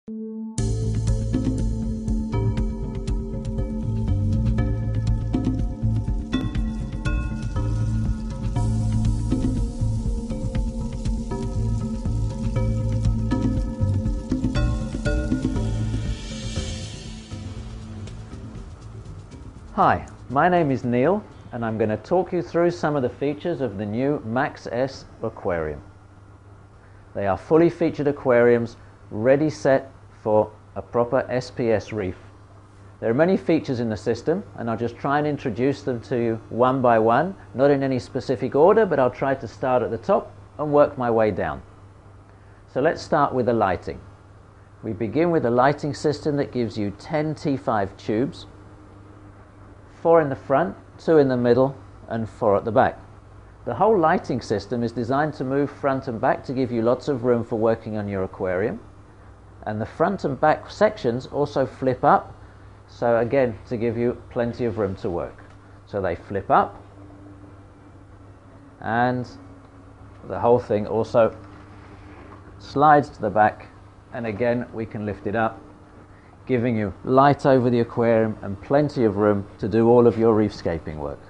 Hi, my name is Neil and I'm going to talk you through some of the features of the new Max S aquarium. They are fully featured aquariums ready set for a proper SPS reef. There are many features in the system and I'll just try and introduce them to you one by one, not in any specific order, but I'll try to start at the top and work my way down. So let's start with the lighting. We begin with a lighting system that gives you 10 T5 tubes, 4 in the front, 2 in the middle and 4 at the back. The whole lighting system is designed to move front and back to give you lots of room for working on your aquarium, and the front and back sections also flip up, so again to give you plenty of room to work. So they flip up and the whole thing also slides to the back, and again we can lift it up, giving you light over the aquarium and plenty of room to do all of your reefscaping work.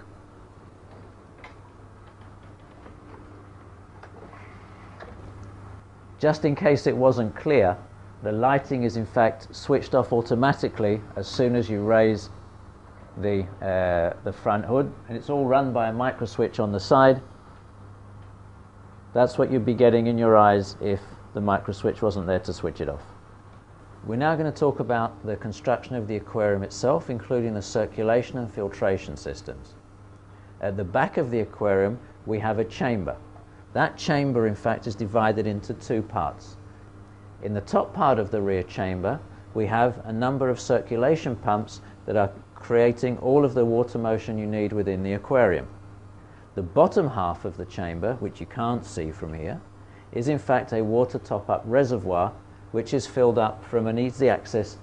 Just in case it wasn't clear, the lighting is in fact switched off automatically as soon as you raise the front hood, and it's all run by a micro switch on the side. That's what you'd be getting in your eyes if the micro switch wasn't there to switch it off. We're now going to talk about the construction of the aquarium itself, including the circulation and filtration systems. At the back of the aquarium we have a chamber. That chamber in fact is divided into 2 parts. In the top part of the rear chamber we have a number of circulation pumps that are creating all of the water motion you need within the aquarium. The bottom half of the chamber, which you can't see from here, is in fact a water top-up reservoir which is filled up from an easy access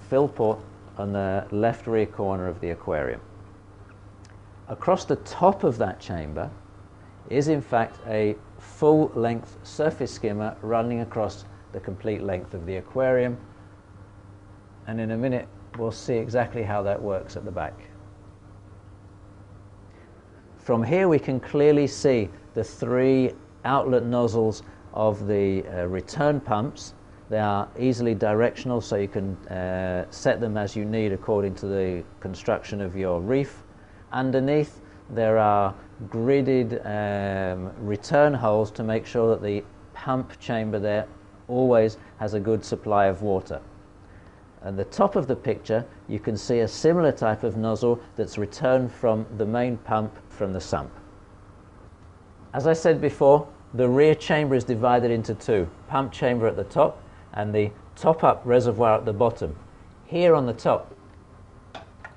fill port on the left rear corner of the aquarium. Across the top of that chamber is in fact a full length surface skimmer running across the complete length of the aquarium, and in a minute we'll see exactly how that works at the back. From here we can clearly see the 3 outlet nozzles of the return pumps. They are easily directional, so you can set them as you need according to the construction of your reef. Underneath there are gridded return holes to make sure that the pump chamber there always has a good supply of water. At the top of the picture you can see a similar type of nozzle that's returned from the main pump from the sump. As I said before, the rear chamber is divided into 2, pump chamber at the top and the top-up reservoir at the bottom. Here on the top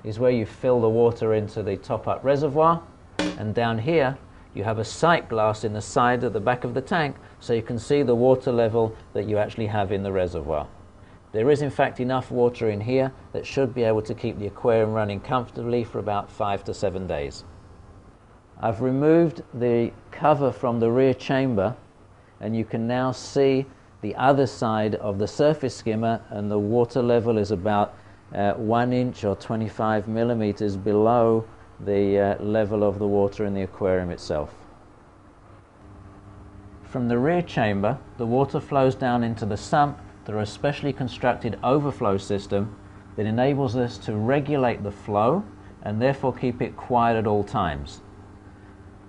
is where you fill the water into the top-up reservoir, and down here you have a sight glass in the side at the back of the tank so you can see the water level that you actually have in the reservoir. There is in fact enough water in here that should be able to keep the aquarium running comfortably for about 5 to 7 days. I've removed the cover from the rear chamber and you can now see the other side of the surface skimmer, and the water level is about 1 inch or 25 millimeters below the level of the water in the aquarium itself. From the rear chamber the water flows down into the sump through a specially constructed overflow system that enables us to regulate the flow and therefore keep it quiet at all times.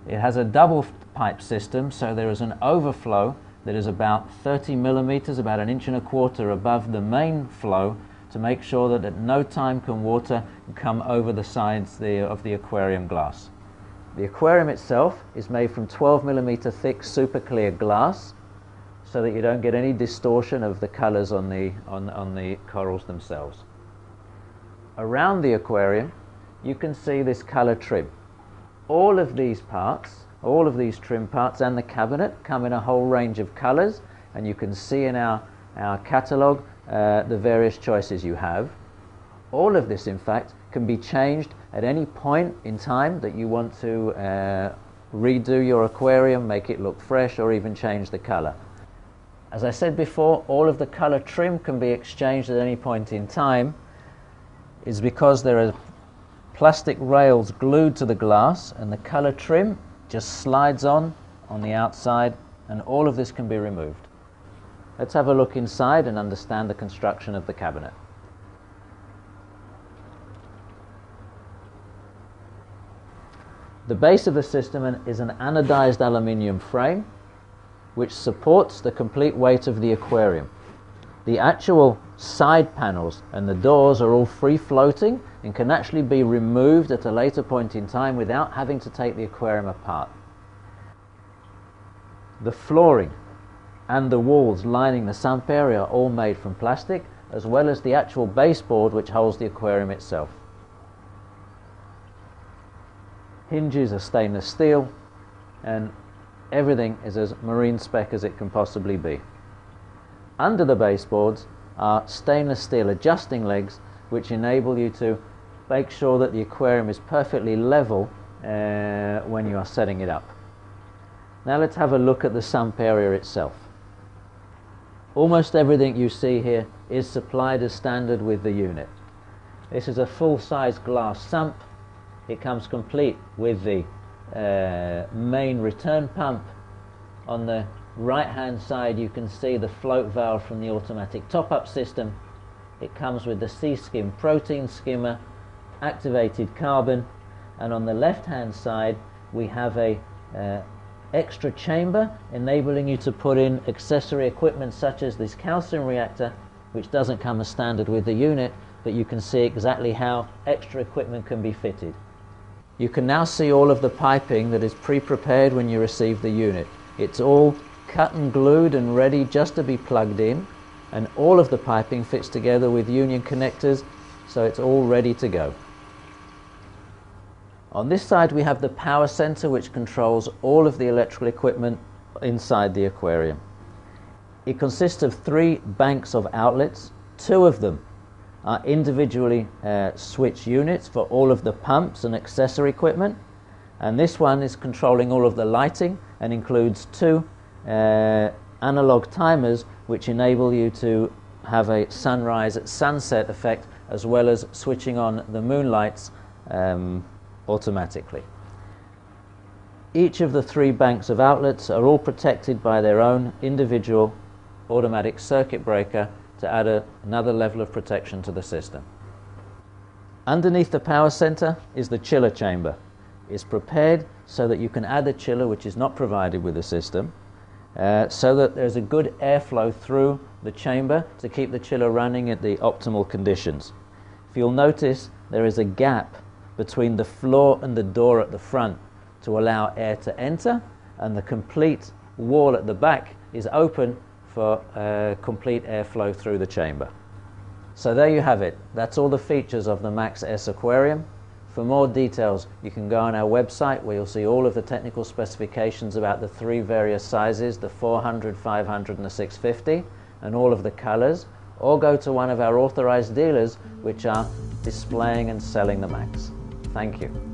It has a double pipe system, so there is an overflow that is about 30 millimeters, about 1.25 inches above the main flow, to make sure that at no time can water come over the sides of the aquarium glass. The aquarium itself is made from 12 millimeter thick super clear glass, so that you don't get any distortion of the colors on the corals themselves. Around the aquarium you can see this color trim. All of these parts, all of these trim parts and the cabinet come in a whole range of colors, and you can see in our catalogue the various choices you have. All of this in fact can be changed at any point in time that you want to redo your aquarium, make it look fresh, or even change the color. As I said before, all of the color trim can be exchanged at any point in time. Is because there are plastic rails glued to the glass, and the color trim just slides on the outside, and all of this can be removed. Let's have a look inside and understand the construction of the cabinet. The base of the system is an anodized aluminium frame which supports the complete weight of the aquarium. The actual side panels and the doors are all free floating and can actually be removed at a later point in time without having to take the aquarium apart. The flooring and the walls lining the sump area are all made from plastic, as well as the actual baseboard which holds the aquarium itself. Hinges are stainless steel, and everything is as marine spec as it can possibly be. Under the baseboards are stainless steel adjusting legs which enable you to make sure that the aquarium is perfectly level when you are setting it up. Now let's have a look at the sump area itself. Almost everything you see here is supplied as standard with the unit. This is a full-size glass sump. It comes complete with the main return pump. On the right hand side you can see the float valve from the automatic top-up system. It comes with the C-skim protein skimmer, activated carbon, and on the left hand side we have a extra chamber enabling you to put in accessory equipment such as this calcium reactor, which doesn't come as standard with the unit, but you can see exactly how extra equipment can be fitted. You can now see all of the piping that is pre-prepared when you receive the unit. It's all cut and glued and ready just to be plugged in, and all of the piping fits together with union connectors, so it's all ready to go. On this side we have the power center, which controls all of the electrical equipment inside the aquarium. It consists of 3 banks of outlets. 2 of them are individually switched units for all of the pumps and accessory equipment, and this one is controlling all of the lighting and includes 2 analog timers which enable you to have a sunrise at sunset effect, as well as switching on the moonlights automatically. Each of the 3 banks of outlets are all protected by their own individual automatic circuit breaker to add another level of protection to the system. Underneath the power center is the chiller chamber. It's prepared so that you can add a chiller which is not provided with the system, so that there's a good airflow through the chamber to keep the chiller running at the optimal conditions. If you'll notice, there is a gap between the floor and the door at the front to allow air to enter, and the complete wall at the back is open for complete airflow through the chamber. So there you have it. That's all the features of the Max S aquarium. For more details you can go on our website, where you'll see all of the technical specifications about the 3 various sizes, the 400, 500 and the 650, and all of the colors, or go to one of our authorized dealers which are displaying and selling the Max. Thank you.